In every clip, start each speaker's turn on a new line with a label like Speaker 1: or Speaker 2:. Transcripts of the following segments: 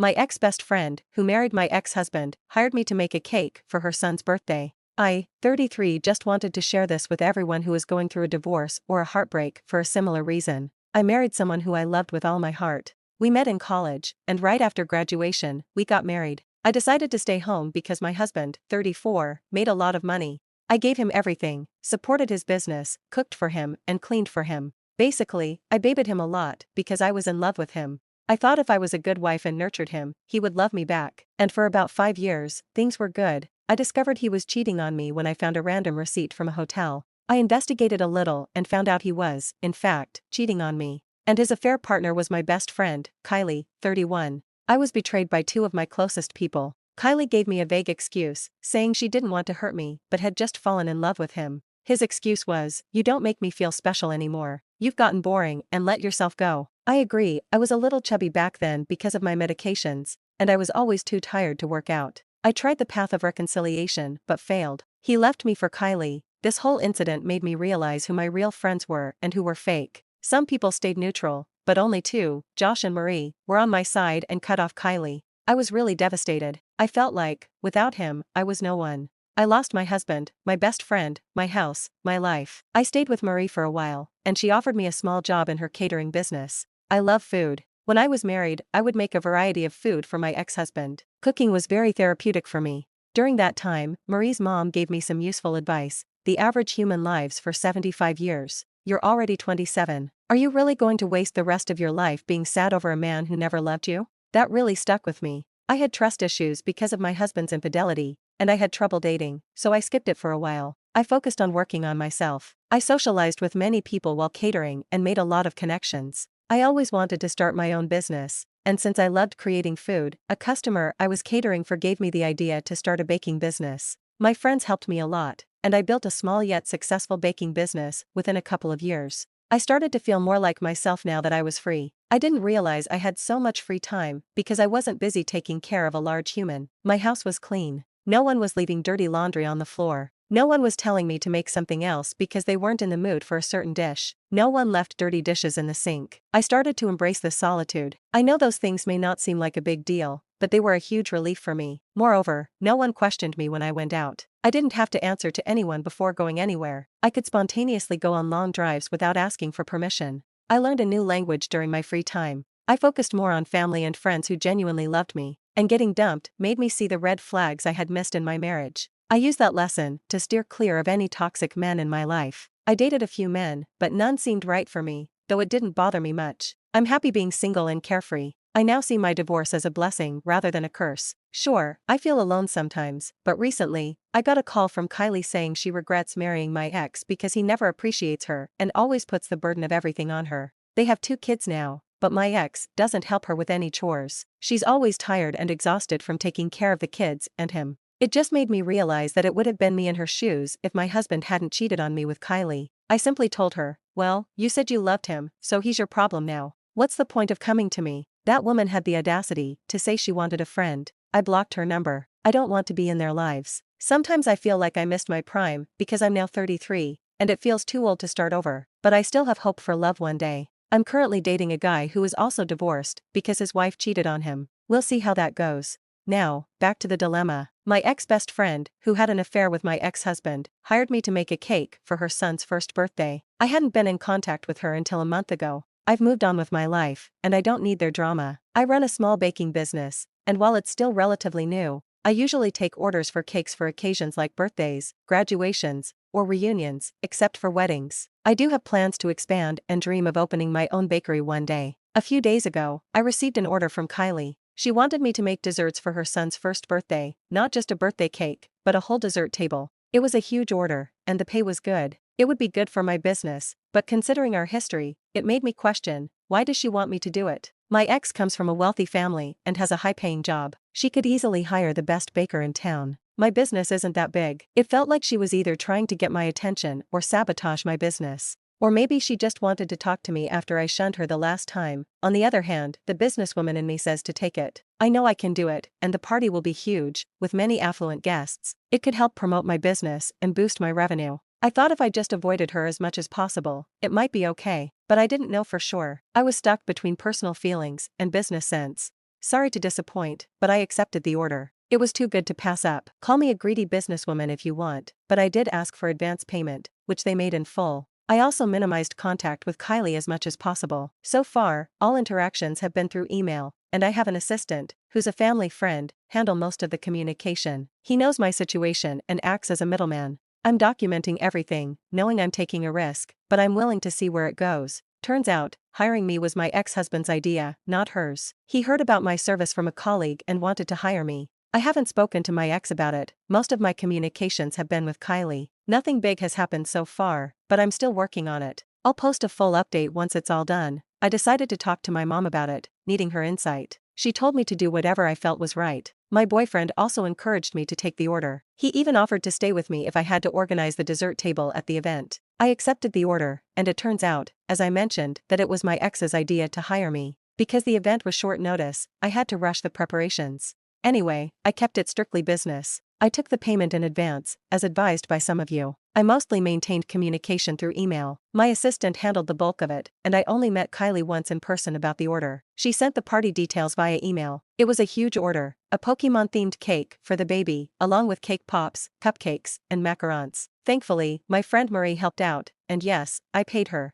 Speaker 1: My ex-best friend, who married my ex-husband, hired me to make a cake for her son's birthday. I, 33, just wanted to share this with everyone who is going through a divorce or a heartbreak for a similar reason. I married someone who I loved with all my heart. We met in college, and right after graduation, we got married. I decided to stay home because my husband, 34, made a lot of money. I gave him everything, supported his business, cooked for him, and cleaned for him. Basically, I babied him a lot because I was in love with him. I thought if I was a good wife and nurtured him, he would love me back. And for about 5 years, things were good. I discovered he was cheating on me when I found a random receipt from a hotel. I investigated a little and found out he was, in fact, cheating on me. And his affair partner was my best friend, Kylie, 31. I was betrayed by 2 of my closest people. Kylie gave me a vague excuse, saying she didn't want to hurt me but had just fallen in love with him. His excuse was, "You don't make me feel special anymore. You've gotten boring and let yourself go." I agree, I was a little chubby back then because of my medications, and I was always too tired to work out. I tried the path of reconciliation but failed. He left me for Kylie. This whole incident made me realize who my real friends were and who were fake. Some people stayed neutral, but only 2, Josh and Marie, were on my side and cut off Kylie. I was really devastated. I felt like, without him, I was no one. I lost my husband, my best friend, my house, my life. I stayed with Marie for a while, and she offered me a small job in her catering business. I love food. When I was married, I would make a variety of food for my ex-husband. Cooking was very therapeutic for me. During that time, Marie's mom gave me some useful advice. The average human lives for 75 years. You're already 27. Are you really going to waste the rest of your life being sad over a man who never loved you? That really stuck with me. I had trust issues because of my husband's infidelity, and I had trouble dating, so I skipped it for a while. I focused on working on myself. I socialized with many people while catering and made a lot of connections. I always wanted to start my own business, and since I loved creating food, a customer I was catering for gave me the idea to start a baking business. My friends helped me a lot, and I built a small yet successful baking business within a couple of years. I started to feel more like myself now that I was free. I didn't realize I had so much free time because I wasn't busy taking care of a large human. My house was clean. No one was leaving dirty laundry on the floor. No one was telling me to make something else because they weren't in the mood for a certain dish. No one left dirty dishes in the sink. I started to embrace this solitude. I know those things may not seem like a big deal, but they were a huge relief for me. Moreover, no one questioned me when I went out. I didn't have to answer to anyone before going anywhere. I could spontaneously go on long drives without asking for permission. I learned a new language during my free time. I focused more on family and friends who genuinely loved me, and getting dumped made me see the red flags I had missed in my marriage. I used that lesson to steer clear of any toxic men in my life. I dated a few men, but none seemed right for me, though it didn't bother me much. I'm happy being single and carefree. I now see my divorce as a blessing rather than a curse. Sure, I feel alone sometimes, but recently, I got a call from Kylie saying she regrets marrying my ex because he never appreciates her and always puts the burden of everything on her. They have 2 kids now, but my ex doesn't help her with any chores. She's always tired and exhausted from taking care of the kids and him. It just made me realize that it would have been me in her shoes if my husband hadn't cheated on me with Kylie. I simply told her, "Well, you said you loved him, so he's your problem now. What's the point of coming to me?" That woman had the audacity to say she wanted a friend. I blocked her number. I don't want to be in their lives. Sometimes I feel like I missed my prime because I'm now 33, and it feels too old to start over, but I still have hope for love one day. I'm currently dating a guy who is also divorced because his wife cheated on him. We'll see how that goes. Now, back to the dilemma. My ex-best friend, who had an affair with my ex-husband, hired me to make a cake for her son's first birthday. I hadn't been in contact with her until a month ago. I've moved on with my life, and I don't need their drama. I run a small baking business, and while it's still relatively new, I usually take orders for cakes for occasions like birthdays, graduations, or reunions, except for weddings. I do have plans to expand and dream of opening my own bakery one day. A few days ago, I received an order from Kylie. She wanted me to make desserts for her son's first birthday, not just a birthday cake, but a whole dessert table. It was a huge order, and the pay was good. It would be good for my business, but considering our history, it made me question, why does she want me to do it? My ex comes from a wealthy family and has a high-paying job. She could easily hire the best baker in town. My business isn't that big. It felt like she was either trying to get my attention or sabotage my business. Or maybe she just wanted to talk to me after I shunned her the last time. On the other hand, the businesswoman in me says to take it. I know I can do it, and the party will be huge, with many affluent guests. It could help promote my business and boost my revenue. I thought if I just avoided her as much as possible, it might be okay, but I didn't know for sure. I was stuck between personal feelings and business sense. Sorry to disappoint, but I accepted the order. It was too good to pass up. Call me a greedy businesswoman if you want, but I did ask for advance payment, which they made in full. I also minimized contact with Kylie as much as possible. So far, all interactions have been through email, and I have an assistant, who's a family friend, handle most of the communication. He knows my situation and acts as a middleman. I'm documenting everything, knowing I'm taking a risk, but I'm willing to see where it goes. Turns out, hiring me was my ex-husband's idea, not hers. He heard about my service from a colleague and wanted to hire me. I haven't spoken to my ex about it. Most of my communications have been with Kylie. Nothing big has happened so far, but I'm still working on it. I'll post a full update once it's all done. I decided to talk to my mom about it, needing her insight. She told me to do whatever I felt was right. My boyfriend also encouraged me to take the order. He even offered to stay with me if I had to organize the dessert table at the event. I accepted the order, and it turns out, as I mentioned, that it was my ex's idea to hire me. Because the event was short notice, I had to rush the preparations. Anyway, I kept it strictly business. I took the payment in advance, as advised by some of you. I mostly maintained communication through email. My assistant handled the bulk of it, and I only met Kylie once in person about the order. She sent the party details via email. It was a huge order, a Pokemon-themed cake for the baby, along with cake pops, cupcakes, and macarons. Thankfully, my friend Marie helped out, and yes, I paid her.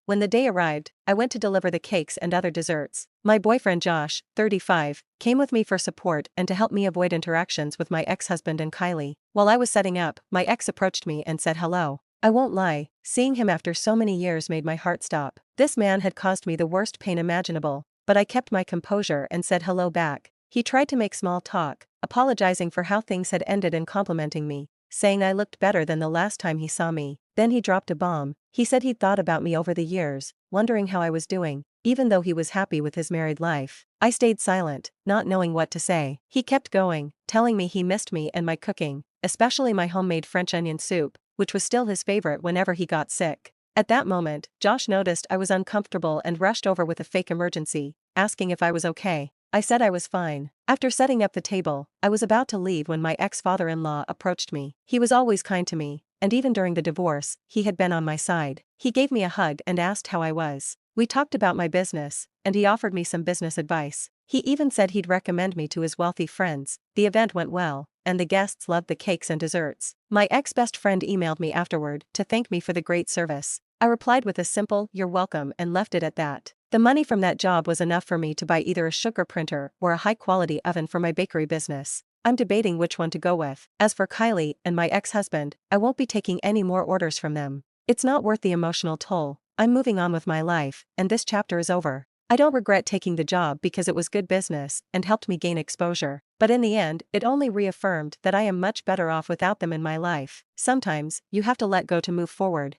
Speaker 1: When the day arrived, I went to deliver the cakes and other desserts. My boyfriend Josh, 35, came with me for support and to help me avoid interactions with my ex-husband and Kylie. While I was setting up, my ex approached me and said hello. I won't lie, seeing him after so many years made my heart stop. This man had caused me the worst pain imaginable, but I kept my composure and said hello back. He tried to make small talk, apologizing for how things had ended and complimenting me, saying I looked better than the last time he saw me. Then he dropped a bomb. He said he'd thought about me over the years, wondering how I was doing, even though he was happy with his married life. I stayed silent, not knowing what to say. He kept going, telling me he missed me and my cooking, especially my homemade French onion soup, which was still his favorite whenever he got sick. At that moment, Josh noticed I was uncomfortable and rushed over with a fake emergency, asking if I was okay. I said I was fine. After setting up the table, I was about to leave when my ex-father-in-law approached me. He was always kind to me, and even during the divorce, he had been on my side. He gave me a hug and asked how I was. We talked about my business, and he offered me some business advice. He even said he'd recommend me to his wealthy friends. The event went well, and the guests loved the cakes and desserts. My ex-best friend emailed me afterward to thank me for the great service. I replied with a simple, "You're welcome," and left it at that. The money from that job was enough for me to buy either a sugar printer or a high-quality oven for my bakery business. I'm debating which one to go with. As for Kylie and my ex-husband, I won't be taking any more orders from them. It's not worth the emotional toll. I'm moving on with my life, and this chapter is over. I don't regret taking the job because it was good business and helped me gain exposure, but in the end, it only reaffirmed that I am much better off without them in my life. Sometimes, you have to let go to move forward.